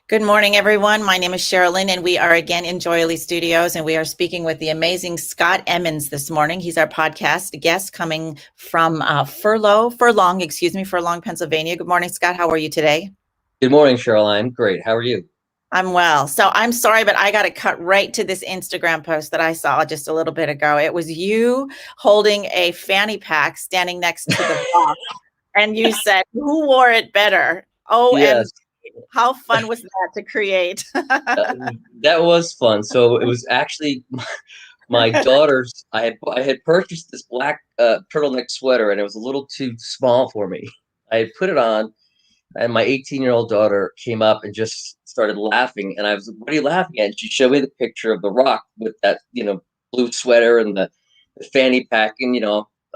Good morning, everyone. My name is Sherilyn, and we are again in Joyly Studios, and we are speaking with the amazing Scott Emmons this morning. He's our podcast guest coming from Furlong, Pennsylvania. Good morning, Scott. How are you today? Good morning, Cheryl. I'm great. How are you? I'm well. So I'm sorry, but I got to cut right to this Instagram post that I saw just a little bit ago. It was you holding a fanny pack standing next to the box, and you said, "Who wore it better?" OMG. Yes, How fun was that to create? uh, that was fun. So it was actually my daughter's. I had purchased this black turtleneck sweater, and it was a little too small for me. I had put it on, and my 18-year-old daughter came up and just started laughing. And I was, "What are you laughing at?" And she showed me the picture of The Rock with that, blue sweater and the fanny pack. And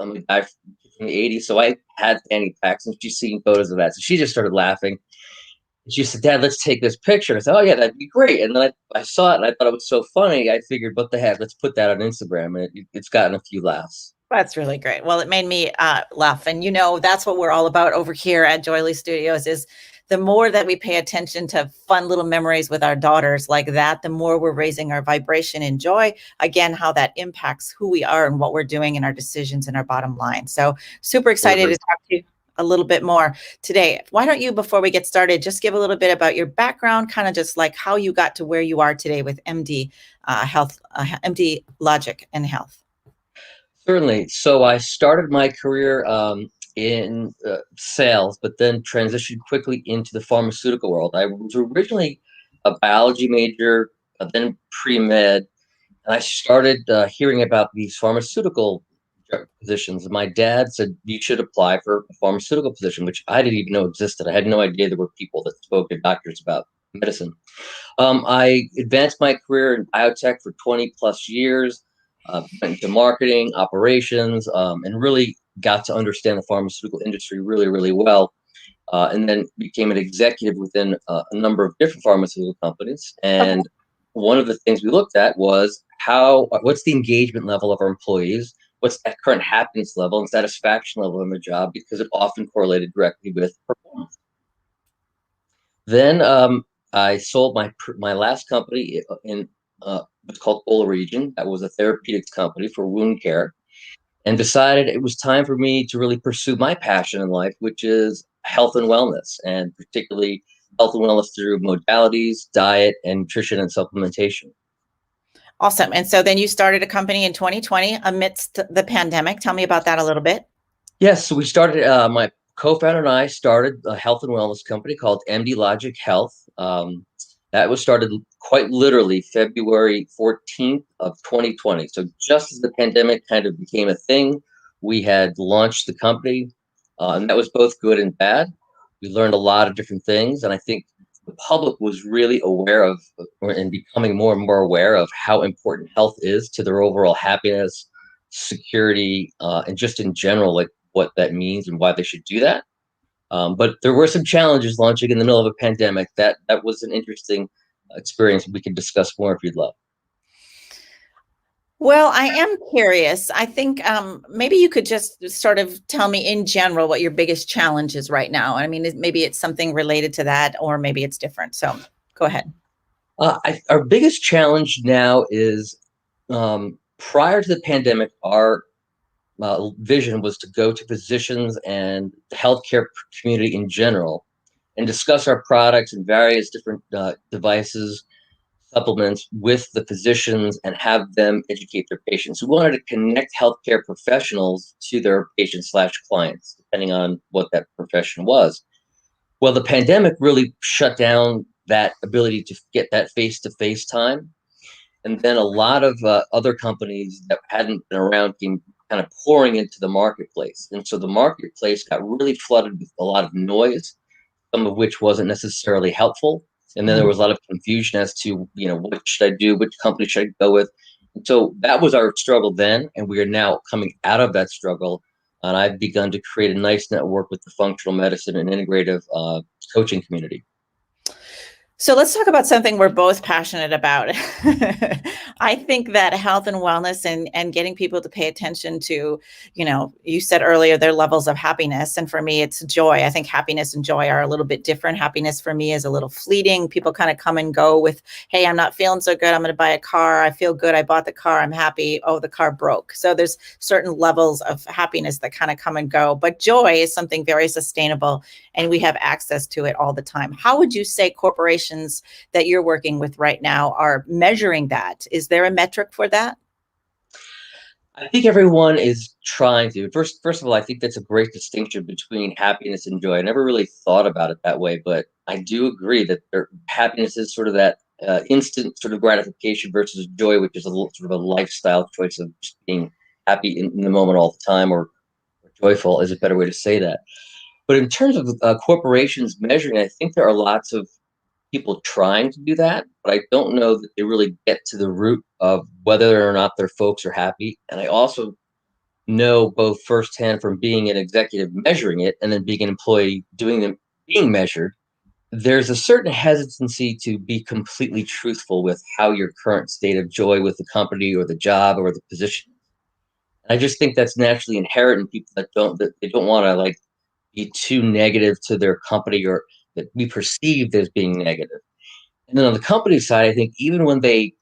I'm a guy from the '80s, so I had fanny packs, and she's seen photos of that. So she just started laughing. She said, "Dad, let's take this picture." I said, "Oh yeah, that'd be great." And then I saw it and I thought it was so funny. I figured, what the heck? Let's put that on Instagram, and it's gotten a few laughs. That's really great. Well, it made me laugh. And that's what we're all about over here at Joyly Studios is the more that we pay attention to fun little memories with our daughters like that, the more we're raising our vibration and joy. Again, how that impacts who we are and what we're doing and our decisions and our bottom line. So super excited Totally. to talk to you a little bit more today. Why don't you, before we get started, just give a little bit about your background, kind of just like how you got to where you are today with MD Logic and Health. Certainly. So I started my career in sales, but then transitioned quickly into the pharmaceutical world. I was originally a biology major, then pre-med, and I started hearing about these pharmaceutical positions. My dad said, "You should apply for a pharmaceutical position," which I didn't even know existed. I had no idea there were people that spoke to doctors about medicine. I advanced my career in biotech for 20 plus years, went into marketing, operations, and really got to understand the pharmaceutical industry really, really well. And then became an executive within a number of different pharmaceutical companies. Okay. And one of the things we looked at was what's the engagement level of our employees? What's that current happiness level and satisfaction level in the job? Because it often correlated directly with performance. Then I sold my last company in what's called Ola Region. That was a therapeutics company for wound care, and decided it was time for me to really pursue my passion in life, which is health and wellness, and particularly health and wellness through modalities, diet, and nutrition and supplementation. Awesome. And so then you started a company in 2020 amidst the pandemic. Tell me about that a little bit. Yes, so we started. My co-founder and I started a health and wellness company called MD Logic Health. That was started quite literally February 14th of 2020. So just as the pandemic kind of became a thing, we had launched the company, and that was both good and bad. We learned a lot of different things, and I think the public was really aware of and becoming more and more aware of how important health is to their overall happiness, security, and just in general, like what that means and why they should do that. But there were some challenges launching in the middle of a pandemic. That was an interesting experience. We can discuss more if you'd love. Well, I am curious. I think maybe you could just sort of tell me in general what your biggest challenge is right now. I mean, maybe it's something related to that, or maybe it's different. So go ahead. Our biggest challenge now is prior to the pandemic, our vision was to go to physicians and the healthcare community in general and discuss our products and various different devices, supplements with the physicians and have them educate their patients. We wanted to connect healthcare professionals to their patients slash clients, depending on what that profession was. Well, the pandemic really shut down that ability to get that face to face time. And then a lot of other companies that hadn't been around came kind of pouring into the marketplace. And so the marketplace got really flooded with a lot of noise, some of which wasn't necessarily helpful. And then there was a lot of confusion as to, what should I do? Which company should I go with? And so that was our struggle then. And we are now coming out of that struggle. And I've begun to create a nice network with the functional medicine and integrative coaching community. So let's talk about something we're both passionate about. I think that health and wellness and getting people to pay attention to, you said earlier their levels of happiness. And for me, it's joy. I think happiness and joy are a little bit different. Happiness for me is a little fleeting. People kind of come and go with, hey, I'm not feeling so good. I'm going to buy a car. I feel good. I bought the car. I'm happy. Oh, the car broke. So there's certain levels of happiness that kind of come and go. But joy is something very sustainable, and we have access to it all the time. How would you say corporations that you're working with right now are measuring that? Is there a metric for that? I think everyone is trying to. First of all, I think that's a great distinction between happiness and joy. I never really thought about it that way, but I do agree that happiness is sort of that instant sort of gratification versus joy, which is a little, sort of a lifestyle choice of just being happy in the moment all the time, or joyful is a better way to say that. But in terms of corporations measuring, I think there are lots of people trying to do that, but I don't know that they really get to the root of whether or not their folks are happy. And I also know both firsthand from being an executive measuring it and then being an employee doing them being measured, there's a certain hesitancy to be completely truthful with how your current state of joy with the company or the job or the position. And I just think that's naturally inherent in people that they don't want to like be too negative to their company or that be perceived as being negative. And then on the company side, I think even when they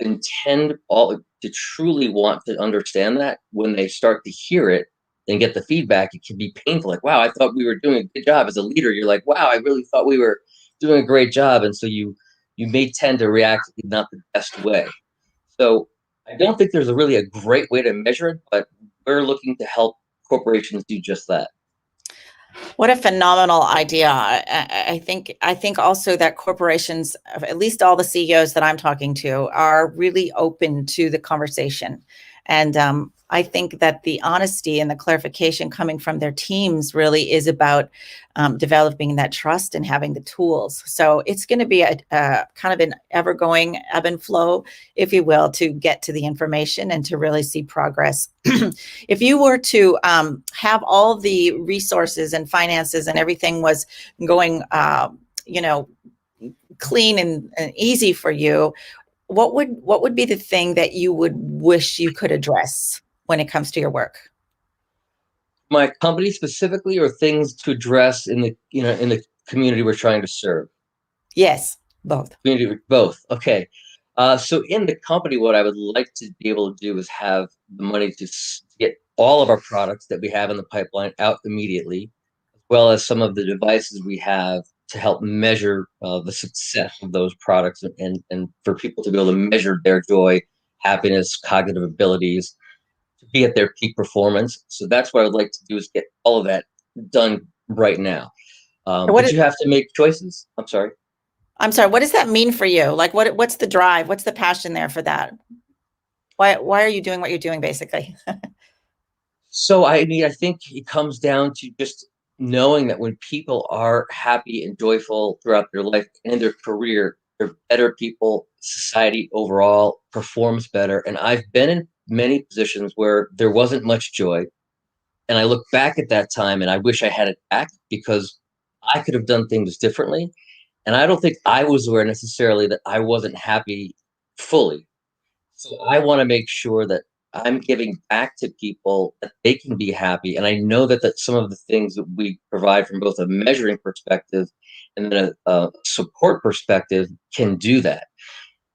intend all to truly want to understand that, when they start to hear it and get the feedback, it can be painful. Like, wow, I thought we were doing a good job as a leader. You're like, wow, I really thought we were doing a great job. And so you may tend to react in not the best way. So I don't think there's really a great way to measure it, but we're looking to help corporations do just that. What a phenomenal idea. I think also that corporations, at least all the CEOs that I'm talking to, are really open to the conversation. And I think that the honesty and the clarification coming from their teams really is about developing that trust and having the tools. So it's going to be a kind of an ever going ebb and flow, if you will, to get to the information and to really see progress. If you were to have all the resources and finances and everything was going, clean and easy for you, what would be the thing that you would wish you could address when it comes to your work? My company specifically, or things to address in the community we're trying to serve. Yes, both. Community, both. Okay. So in the company, what I would like to be able to do is have the money to get all of our products that we have in the pipeline out immediately, as well as some of the devices we have to help measure the success of those products and for people to be able to measure their joy, happiness, cognitive abilities, to be at their peak performance. So that's what I would like to do is get all of that done right now. What But is, you have to make choices. I'm sorry. I'm sorry, what does that mean for you? Like what's the drive? What's the passion there for that? Why are you doing what you're doing basically? So I mean, I think it comes down to just knowing that when people are happy and joyful throughout their life and their career, they're better people. Society overall performs better. And I've been in many positions where there wasn't much joy. And I look back at that time and I wish I had it back because I could have done things differently. And I don't think I was aware necessarily that I wasn't happy fully. So I want to make sure that I'm giving back to people that they can be happy. And I know that some of the things that we provide from both a measuring perspective and then a support perspective can do that.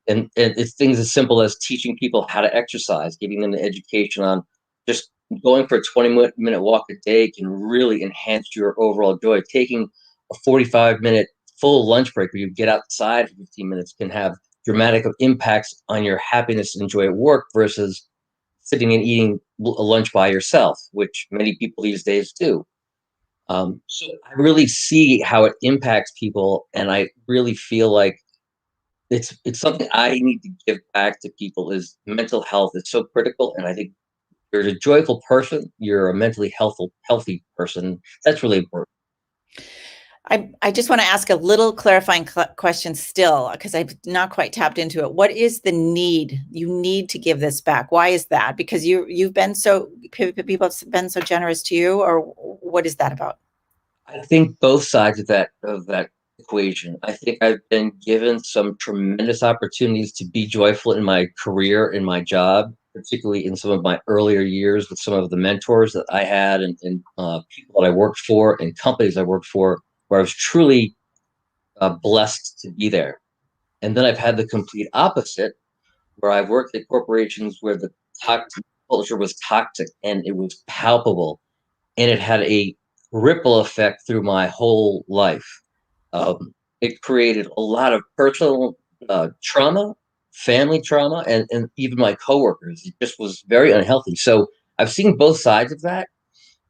And it's things as simple as teaching people how to exercise, giving them the education on just going for a 20-minute walk a day can really enhance your overall joy. Taking a 45-minute full lunch break where you get outside for 15 minutes can have dramatic impacts on your happiness and joy at work versus sitting and eating a lunch by yourself, which many people these days do. So I really see how it impacts people, and I really feel like it's something I need to give back to people. Is mental health is so critical, and I think you're a joyful person, you're a mentally healthy person. That's really important. I just want to ask a little clarifying question still, because I've not quite tapped into it. What is the need? You need to give this back. Why is that? Because you've been so, people have been so generous to you, or what is that about? I think both sides of that equation. I think I've been given some tremendous opportunities to be joyful in my career, in my job, particularly in some of my earlier years with some of the mentors that I had and people that I worked for and companies I worked for, where I was truly blessed to be there. And then I've had the complete opposite, where I've worked at corporations where the toxic culture was toxic and it was palpable, and it had a ripple effect through my whole life. It created a lot of personal trauma, family trauma, and even my coworkers. It just was very unhealthy. So I've seen both sides of that,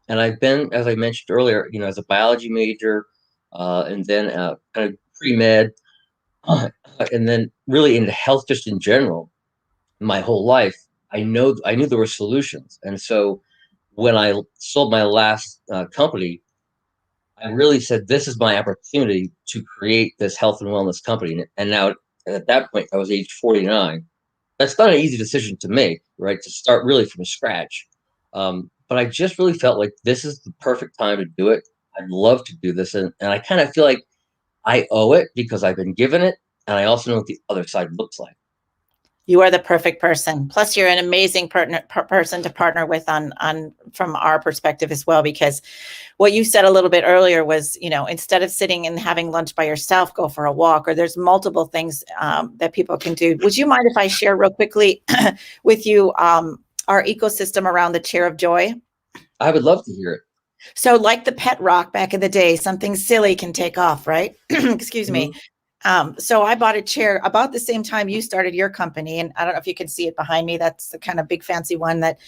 and I've been, as I mentioned earlier, as a biology major, and then kind of pre med, and then really into health just in general. My whole life, I knew there were solutions, and so when I sold my last company, I really said, this is my opportunity to create this health and wellness company. And now at that point, I was age 49. That's not an easy decision to make, right? To start really from scratch. But I just really felt like this is the perfect time to do it. I'd love to do this. And I kind of feel like I owe it because I've been given it. And I also know what the other side looks like. You are the perfect person. Plus, you're an amazing person to partner with on from our perspective as well. Because what you said a little bit earlier was, instead of sitting and having lunch by yourself, go for a walk. Or there's multiple things that people can do. Would you mind if I share real quickly with you our ecosystem around the chair of joy? I would love to hear it. So, like the pet rock back in the day, something silly can take off, right? Excuse me. Mm-hmm. So I bought a chair about the same time you started your company. And I don't know if you can see it behind me. That's the kind of big fancy one that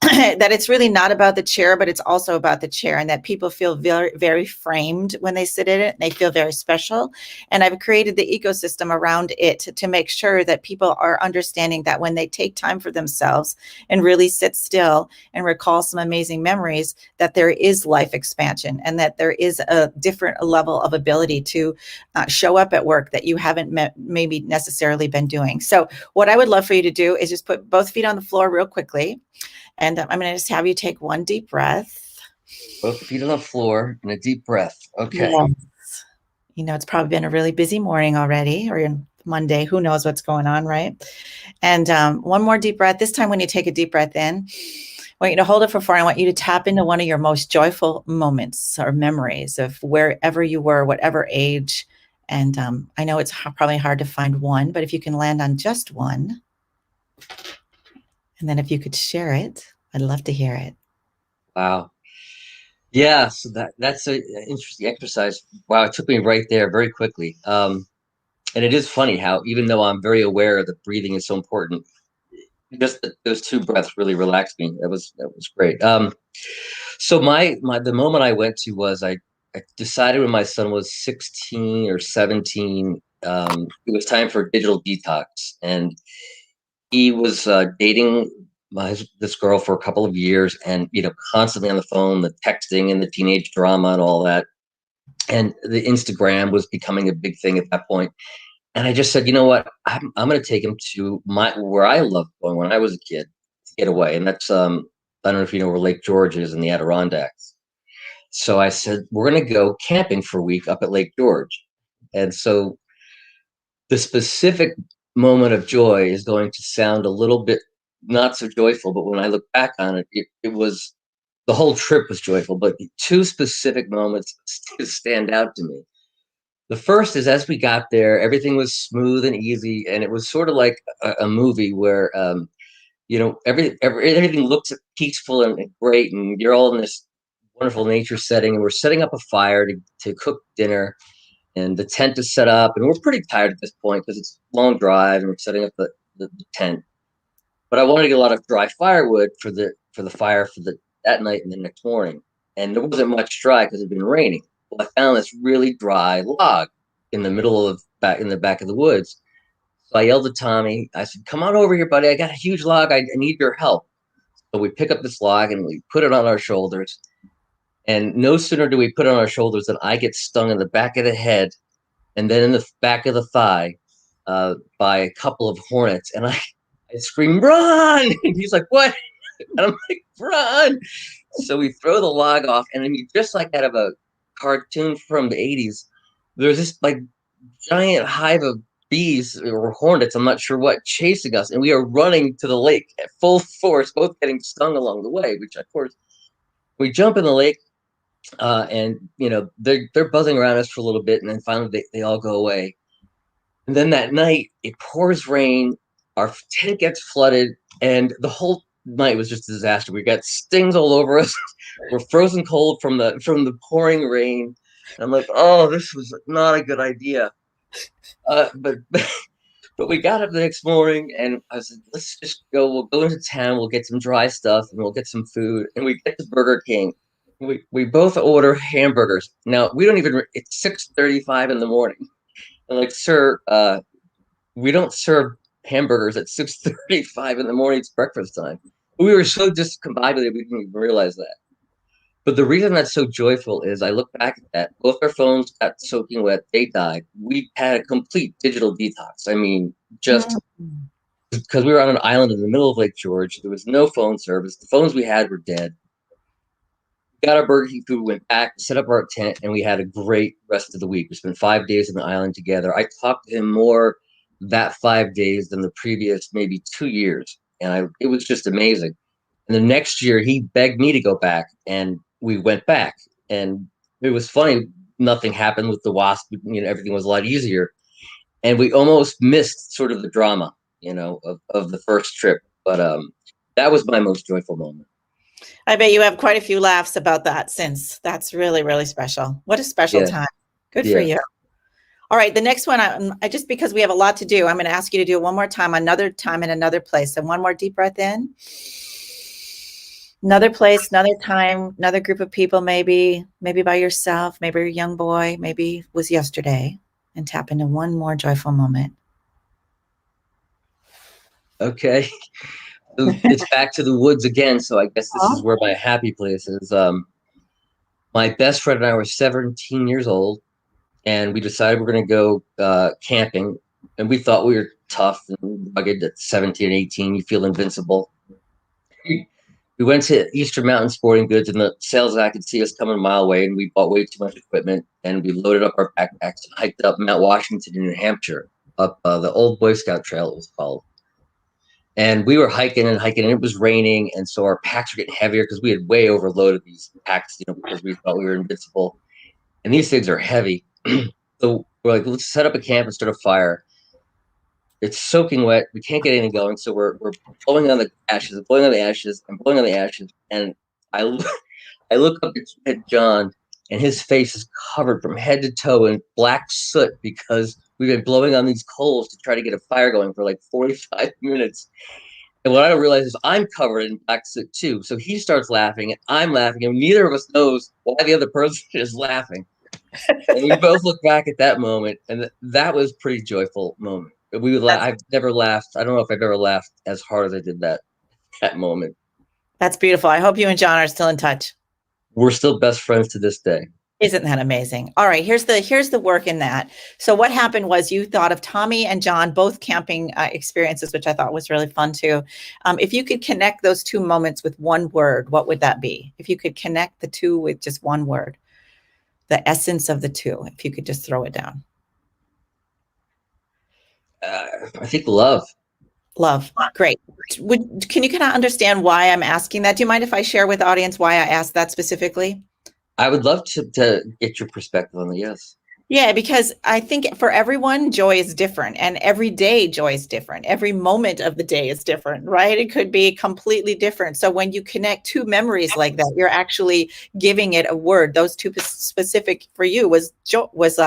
that it's really not about the chair, but it's also about the chair, and that people feel very, very framed when they sit in it. They feel very special. And I've created the ecosystem around it to make sure that people are understanding that when they take time for themselves and really sit still and recall some amazing memories, that there is life expansion and that there is a different level of ability to show up at work that you haven't maybe necessarily been doing. So what I would love for you to do is just put both feet on the floor real quickly. And I'm going to just have you take one deep breath. Both feet on the floor and a deep breath. Okay. Yes. It's probably been a really busy morning already, or Monday. Who knows what's going on, right? And one more deep breath. This time, when you take a deep breath in, I want you to hold it for 4. I want you to tap into one of your most joyful moments or memories of wherever you were, whatever age. And I know it's probably hard to find one, but if you can land on just one, and then if you could share it, I'd love to hear it. Wow. Yeah, so that's an interesting exercise. Wow, it took me right there very quickly. And it is funny how, even though I'm very aware that breathing is so important, just those two breaths really relaxed me. That was great. So the moment I went to was I decided when my son was 16 or 17, it was time for a digital detox, and he was dating this girl for a couple of years, and constantly on the phone, the texting and the teenage drama and all that, and the Instagram was becoming a big thing at that point. And I just said, you know what, I'm going to take him to where I loved going when I was a kid to get away, and that's I don't know if you know where Lake George is in the Adirondacks. So I said, we're going to go camping for a week up at Lake George, and so the specific moment of joy is going to sound a little bit not so joyful, but when I look back on it, it was, the whole trip was joyful, but the two specific moments stand out to me. The first is, as we got there, everything was smooth and easy, and it was sort of like a movie where everything looks peaceful and great, and you're all in this wonderful nature setting, and we're setting up a fire to cook dinner, and the tent is set up, and we're pretty tired at this point because it's a long drive, and we're setting up the tent. But I wanted to get a lot of dry firewood for the fire for that night and the next morning, and there wasn't much dry because it had been raining. Well, I found this really dry log in the middle of in the back of the woods. So I yelled to Tommy. I said, "Come on over here, buddy. I got a huge log. I need your help." So we pick up this log and we put it on our shoulders. And no sooner do we put it on our shoulders than I get stung in the back of the head and then in the back of the thigh by a couple of hornets. And I scream, "Run!" And he's like, "What?" And I'm like, "Run!" So we throw the log off, and I mean, just like out of a cartoon from the 80s, there's this like giant hive of bees or hornets, I'm not sure what, chasing us, and we are running to the lake at full force, both getting stung along the way. Which of course we jump in the lake, and they're buzzing around us for a little bit, and then finally they all go away. And then that night it pours rain, our tent gets flooded, and the whole night was just a disaster. We got stings all over us. We're frozen cold from the pouring rain. And I'm like, oh, this was not a good idea. But but we got up the next morning, and I was like, let's just go. We'll go into town. We'll get some dry stuff, and we'll get some food. And we get to Burger King. We both order hamburgers. Now we don't even. It's 6:35 in the morning. I'm like, sir, we don't serve hamburgers at 6:35 in the morning. It's breakfast time. We were so discombobulated we didn't even realize that. But the reason that's so joyful is I look back at that. Both our phones got soaking wet. They died. We had a complete digital detox. I mean, just Mm. because we were on an island in the middle of Lake George, there was no phone service. The phones we had were dead. We got our Burger King food, went back, set up our tent, and we had a great rest of the week. We spent 5 days on the island together. I talked to him more that 5 days than the previous maybe 2 years. And it was just amazing. And the next year, he begged me to go back, and we went back. And it was funny. Nothing happened with the wasp. Everything was a lot easier. And we almost missed sort of the drama, of the first trip. But that was my most joyful moment. I bet you have quite a few laughs about that since. That's really, really special. What a special Yeah, time. Good for yeah. you. All right, the next one, I just because we have a lot to do, I'm going to ask you to do it one more time, another time in another place. And one more deep breath in. Another place, another time, another group of people, maybe by yourself, maybe a young boy, maybe it was yesterday, and tap into one more joyful moment. Okay. So it's back to the woods again. So I guess this is where my happy place is. My best friend and I were 17 years old, and we decided we're going to go camping. And we thought we were tough and rugged at 17 and 18. You feel invincible. We went to Eastern Mountain Sporting Goods, and the sales guy could see us coming a mile away, and we bought way too much equipment, and we loaded up our backpacks and hiked up Mount Washington in New Hampshire, up the old Boy Scout Trail, it was called. And we were hiking and hiking, and it was raining, and so our packs were getting heavier because we had way overloaded these packs, because we thought we were invincible. And these things are heavy. So we're like, let's set up a camp and start a fire. It's soaking wet. We can't get anything going, so we're blowing on the ashes, blowing on the ashes, and blowing on the ashes. And I I look up at John, and his face is covered from head to toe in black soot because we've been blowing on these coals to try to get a fire going for like 45 minutes. And what I don't realize is I'm covered in black soot too. So he starts laughing, and I'm laughing, and neither of us knows why the other person is laughing. And we both look back at that moment, and that was a pretty joyful moment. We would laugh. That's I've never laughed. I don't know if I've ever laughed as hard as I did that moment. that's beautiful. I hope you and John are still in touch. We're still best friends to this day. Isn't that amazing? All right, here's the work in that. So what happened was you thought of Tommy and John, both camping experiences, which I thought was really fun too. If you could connect those two moments with one word, what would that be? If you could connect the two with just one word, the essence of the two, if you could just throw it down. I think love. Love. Great. Can you kind of understand why I'm asking that? Do you mind if I share with the audience why I asked that specifically? I would love to get your perspective on the yes. Yeah, because I think for everyone, joy is different, and every day joy is different. Every moment of the day is different, right? It could be completely different. So when you connect two memories like that, you're actually giving it a word. Those two specific for you was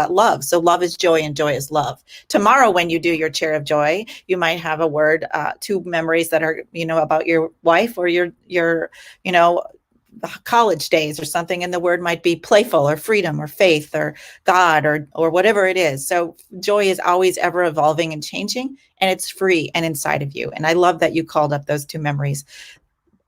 love. So love is joy, and joy is love. Tomorrow, when you do your chair of joy, you might have a word, two memories that are about your wife or your college days or something, and the word might be playful or freedom or faith or God or whatever it is. So joy is always ever evolving and changing, and it's free and inside of you. And I love that you called up those two memories.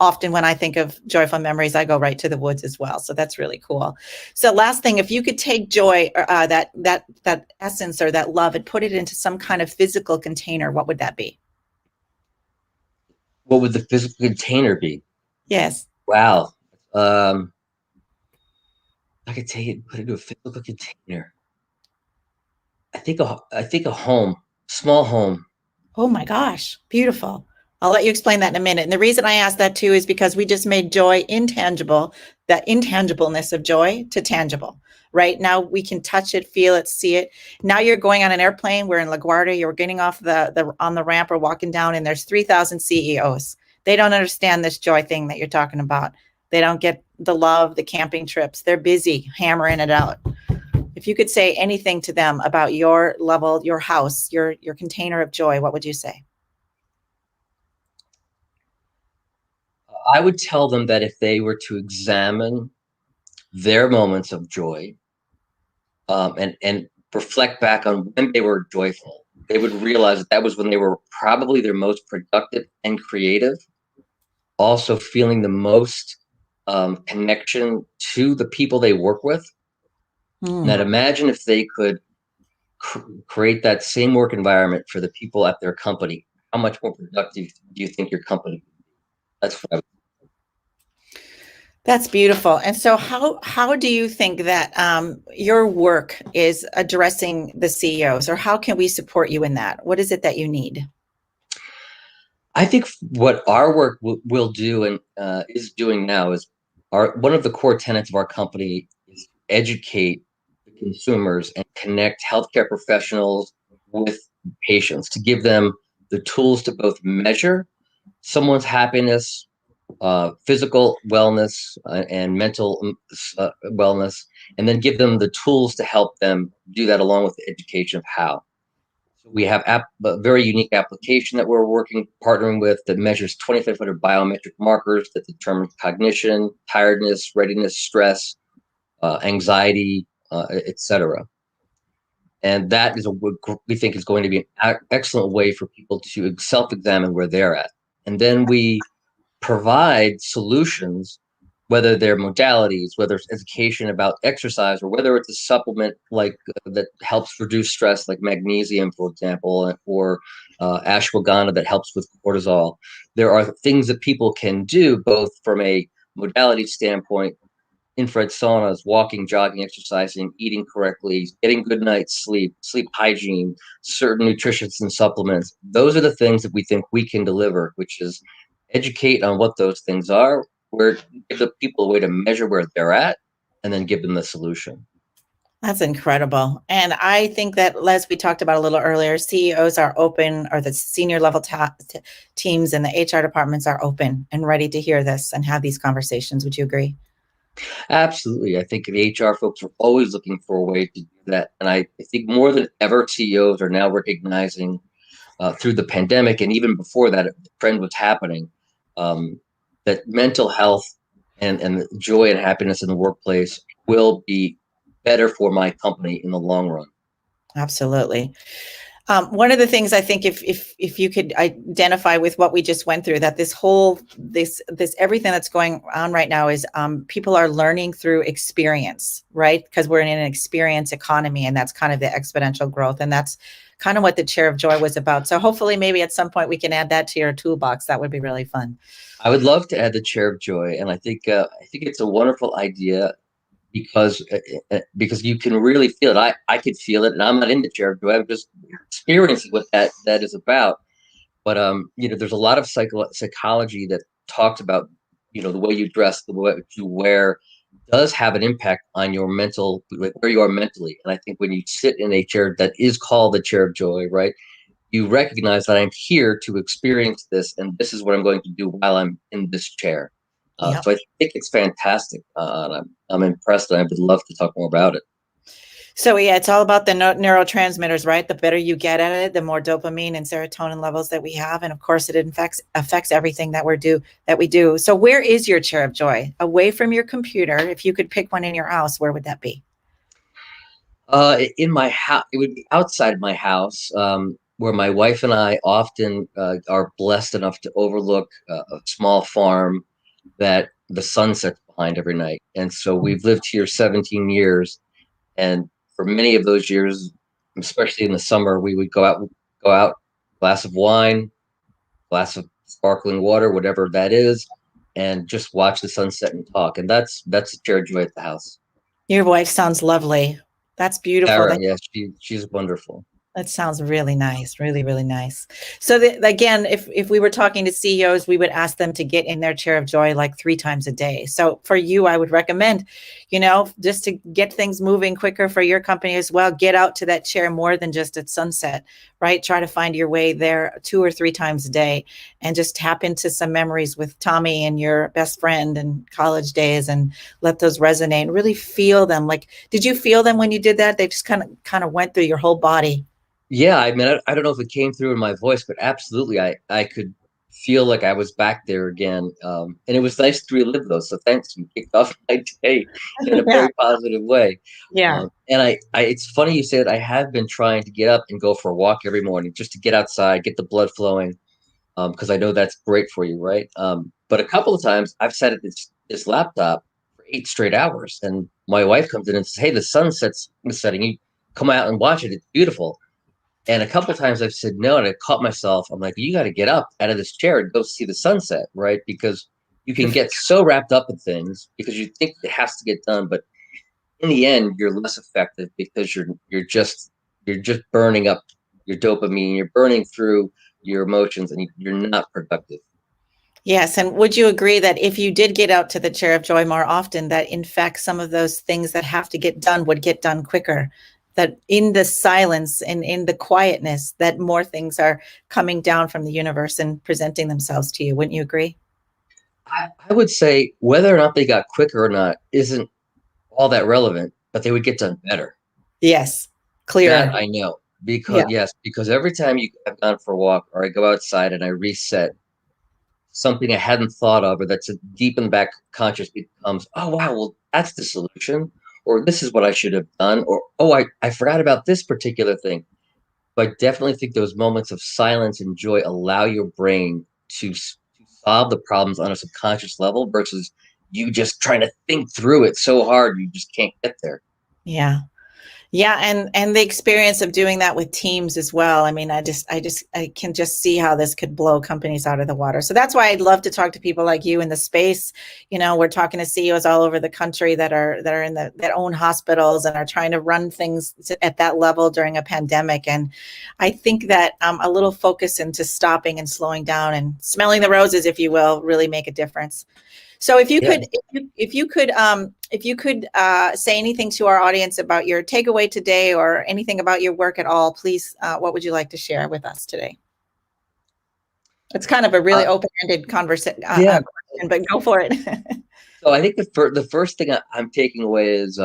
Often when I think of joyful memories, I go right to the woods as well. So that's really cool. So last thing, if you could take joy, that essence or that love, and put it into some kind of physical container, what would that be? What would the physical container be? Yes. Wow. I could take it and put it into a physical container. I think a home, small home. Oh my gosh, beautiful. I'll let you explain that in a minute. And the reason I asked that too is because we just made joy intangible, that intangibleness of joy to tangible. Right now we can touch it, feel it, see it. Now you're going on an airplane. We're in LaGuardia. You're getting off the on the ramp or walking down, and there's 3,000 CEOs. They don't understand this joy thing that you're talking about. They don't get the love, the camping trips. They're busy hammering it out. If you could say anything to them about your level, your house, your container of joy, what would you say? I would tell them that if they were to examine their moments of joy, and reflect back on when they were joyful, they would realize that that was when they were probably their most productive and creative, also feeling the most connection to the people they work with. And that Mm. imagine if they could create that same work environment for the people at their company, how much more productive do you think your company? That's what I would. That's beautiful. And so, how do you think that your work is addressing the CEOs, or how can we support you in that? What is it that you need? I think what our work will do and is doing now is our one of the core tenets of our company is educate the consumers and connect healthcare professionals with patients to give them the tools to both measure someone's happiness, physical wellness, and mental wellness, and then give them the tools to help them do that along with the education of how. So we have a very unique application that we're partnering with that measures 2,500 biometric markers that determine cognition, tiredness, readiness, stress, anxiety, etc. And that is we think is going to be an excellent way for people to self-examine where they're at. And then we provide solutions, whether they're modalities, whether it's education about exercise, or whether it's a supplement like that helps reduce stress, like magnesium, for example, or ashwagandha that helps with cortisol. There are things that people can do both from a modality standpoint, infrared saunas, walking, jogging, exercising, eating correctly, getting good night's sleep, sleep hygiene, certain nutritions and supplements. Those are the things that we think we can deliver, which is educate on what those things are, where give the people a way to measure where they're at, and then give them the solution. That's incredible. And I think that, as we talked about a little earlier, CEOs are open, or the senior level teams and the HR departments are open and ready to hear this and have these conversations. Would you agree? Absolutely. I think the HR folks are always looking for a way to do that. And I think more than ever, CEOs are now recognizing through the pandemic, and even before that, the trend was happening, um, that mental health and joy and happiness in the workplace will be better for my company in the long run. Absolutely. One of the things I think, if you could identify with what we just went through, that this everything that's going on right now is people are learning through experience, right? Because we're in an experience economy, and that's kind of the exponential growth, and that's kind of what the Chair of Joy was about. So hopefully, maybe at some point we can add that to your toolbox. That would be really fun. I would love to add the chair of joy, and I think it's a wonderful idea because you can really feel it. I could feel it, and I'm not in the chair of joy. I'm just experiencing what that is about. But there's a lot of psychology that talks about the way you dress, the way you wear does have an impact on your mental, like where you are mentally. And I think when you sit in a chair that is called the chair of joy, right, you recognize that I'm here to experience this, and this is what I'm going to do while I'm in this chair. Yep. So I think it's fantastic, and I'm impressed, and I would love to talk more about it. So yeah, it's all about the neurotransmitters, right? The better you get at it, the more dopamine and serotonin levels that we have, and of course, it affects everything that we do. So where is your chair of joy? Away from your computer, if you could pick one in your house, where would that be? In my house, it would be outside my house, where my wife and I often are blessed enough to overlook a small farm that the sun sets behind every night. And so we've lived here 17 years, and for many of those years, especially in the summer, we would go out, glass of wine, glass of sparkling water, whatever that is, and just watch the sunset and talk. And that's the pure joy at the house. Your wife sounds lovely. That's beautiful. Sarah, yeah, she's wonderful. That sounds really nice, really, really nice. So again, if we were talking to CEOs, we would ask them to get in their chair of joy like 3 times a day. So for you, I would recommend, just to get things moving quicker for your company as well, get out to that chair more than just at sunset, right? Try to find your way there 2 or 3 times a day and just tap into some memories with Tommy and your best friend and college days and let those resonate and really feel them. Like, did you feel them when you did that? They just kind of went through your whole body. Yeah, I mean, I don't know if it came through in my voice, but absolutely, I could feel like I was back there again, and it was nice to relive those. So thanks, you kicked off my day in a Yeah. very positive way. Yeah. And it's funny you said I have been trying to get up and go for a walk every morning just to get outside, get the blood flowing, because I know that's great for you, right? But a couple of times I've sat at this laptop for 8 straight hours, and my wife comes in and says, "Hey, the sun is setting. You come out and watch it. It's beautiful." And a couple of times I've said no, and I caught myself. I'm like, you got to get up out of this chair and go see the sunset, right? Because you can get so wrapped up in things because you think it has to get done, but in the end, you're less effective because you're just burning up your dopamine. You're burning through your emotions, and you're not productive. Yes. And would you agree that if you did get out to the chair of joy more often, that in fact, some of those things that have to get done would get done quicker? That in the silence and in the quietness, that more things are coming down from the universe and presenting themselves to you. Wouldn't you agree? I would say whether or not they got quicker or not isn't all that relevant, but they would get done better. Yes. That Clearer. I know Yeah. because every time I've gone for a walk or I go outside and I reset, something I hadn't thought of or that's deep in the back conscious becomes, oh wow, well that's the solution, or this is what I should have done, or oh I forgot about this particular thing. But I definitely think those moments of silence and joy allow your brain to solve the problems on a subconscious level versus you just trying to think through it so hard you just can't get there. Yeah. Yeah, and the experience of doing that with teams as well. I mean, I can just see how this could blow companies out of the water. So that's why I'd love to talk to people like you in the space. We're talking to CEOs all over the country that are in that own hospitals and are trying to run things at that level during a pandemic. And I think that a little focus into stopping and slowing down and smelling the roses, if you will, really make a difference. So if you Yeah. could, if you could say anything to our audience about your takeaway today, or anything about your work at all, please, what would you like to share with us today? It's kind of a really Uh, open-ended conversation, yeah. question, but go for it. So I think the first thing I'm taking away is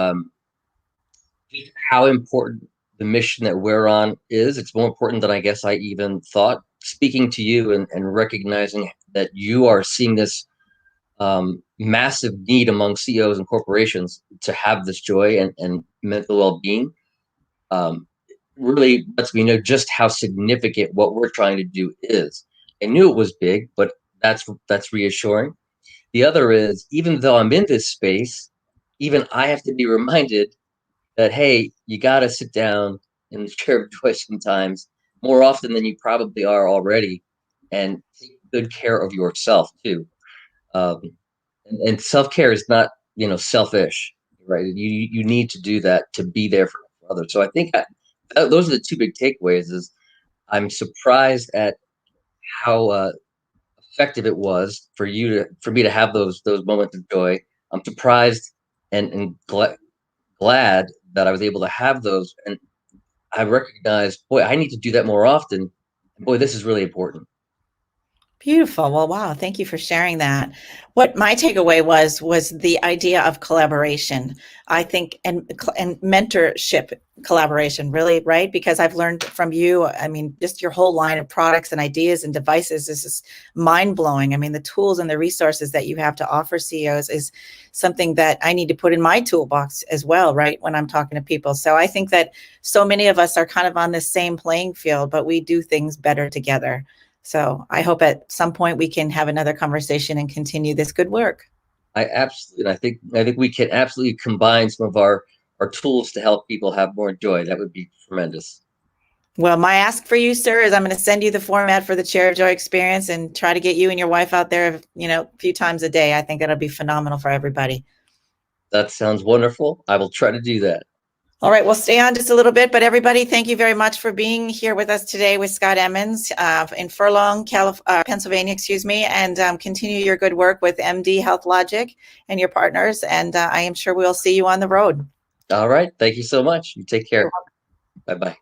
just how important the mission that we're on is. It's more important than I guess I even thought. Speaking to you and recognizing that you are seeing this massive need among CEOs and corporations to have this joy and mental well-being um, really lets me know just how significant what we're trying to do is. I knew it was big, but that's reassuring. The other is, even though I'm in this space, even I have to be reminded that, hey, you got to sit down in the chair of joy sometimes more often than you probably are already, and take good care of yourself too. Um, and self care is not selfish, right? You need to do that to be there for others. So I think those are the two big takeaways. Is I'm surprised at how effective it was for me to have those moments of joy. I'm surprised and glad that I was able to have those, and I recognize, boy, I need to do that more often. Boy, this is really important. Beautiful. Well, wow. Thank you for sharing that. What my takeaway was the idea of collaboration. I think and mentorship collaboration, really, right? Because I've learned from you. I mean, just your whole line of products and ideas and devices is just mind blowing. I mean, the tools and the resources that you have to offer CEOs is something that I need to put in my toolbox as well, right? When I'm talking to people. So I think that so many of us are kind of on the same playing field, but we do things better together. So I hope at some point we can have another conversation and continue this good work. I absolutely, I think we can absolutely combine some of our tools to help people have more joy. That would be tremendous. Well, my ask for you, sir, is I'm going to send you the format for the Chair of Joy experience and try to get you and your wife out there, a few times a day. I think that'll be phenomenal for everybody. That sounds wonderful. I will try to do that. All right, we'll stay on just a little bit, but everybody, thank you very much for being here with us today with Scott Emmons in Furlong, Pennsylvania, excuse me, and continue your good work with MD Health Logic and your partners. And I am sure we'll see you on the road. All right. Thank you so much. You take care. Bye-bye.